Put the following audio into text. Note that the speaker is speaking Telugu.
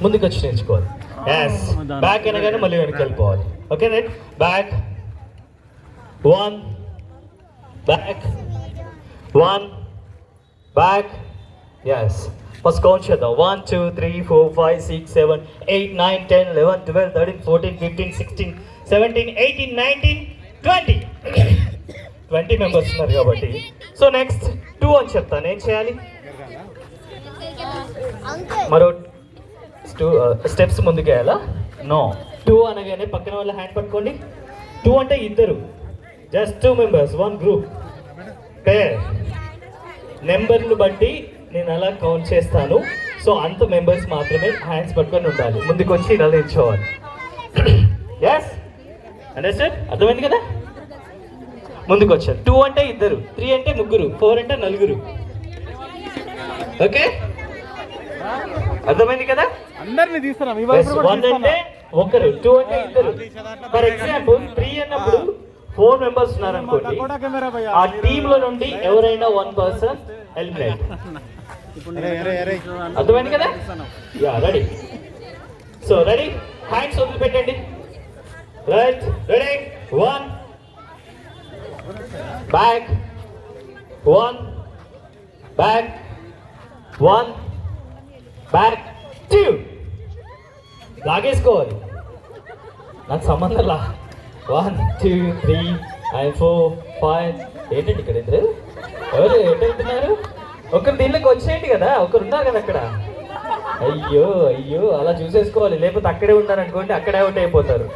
ముందుకు వచ్చి నేర్చుకోవాలి. ఎస్, బ్యాక్ అనగానే మళ్ళీ వెనక్కి వెళ్ళిపోవాలి. Okay right, back 1 back 1 back. Yes, first count చేద్దాం. 1 2 3 4 5 6 7 8 9 10 11 12 13 14 15 16 17 18 19 20 20 మెంబర్స్ ఉన్నారు కాబట్టి. సో నెక్స్ట్ 2 అని చెప్తాను. ఏం చేయాలి? మరో స్టెప్స్ ముందుకు వేయాలా? నో. 2 అనగానే పక్కన వాళ్ళ హ్యాండ్ పట్టుకోండి. 2 అంటే ఇద్దరు, జస్ట్ 2 మెంబర్స్, 1 గ్రూప్. పేర్ నెంబర్ను బట్టి నేను అలా కౌంట్ చేస్తాను. సో అంత మెంబర్స్ మాత్రమే హ్యాండ్స్ పట్టుకొని ఉండాలి. ముందుకు వచ్చి ఇలా నిల్చోవాలి. Yes, understand? అర్థమైంది కదా? ముందుకు వచ్చారు. 2 అంటే ఇద్దరు, 3 అంటే ముగ్గురు, 4 అంటే నలుగురు. ఓకే, అర్థమైంది కదా? అందరిని తీస్తున్నాం. 1 అంటే ఒకరు, 2 అంటే ఇద్దరు. ఫర్ ఎగ్జాంపుల్ 3 అన్నప్పుడు 4 మెంబర్స్ ఉన్నారనుకోండి, ఆ టీమ్ లో నుండి ఎవరైనా 1 పర్సన్ ఎలిమినేట్. అర్థమైంది కదా? Ya, ready. So ready, hands వదిలిపెట్టండి. Right, ready. 1 back 1 back 1 back 2. లాగేసుకోవాలి, నాకు సంబంధం లా. 1 2 3 4 5. ఏంటండి ఇక్కడ ఇద్దరు? ఎవరు ఎటు వెళ్తున్నారు? ఒకరు దీనిలోకి వచ్చేయండి కదా, ఒకరు ఉన్నారు కదా అక్కడ. అయ్యో అయ్యో, అలా చూసేసుకోవాలి, లేకపోతే అక్కడే ఉన్నారనుకోండి, అక్కడే అవుట్ అయిపోతారు.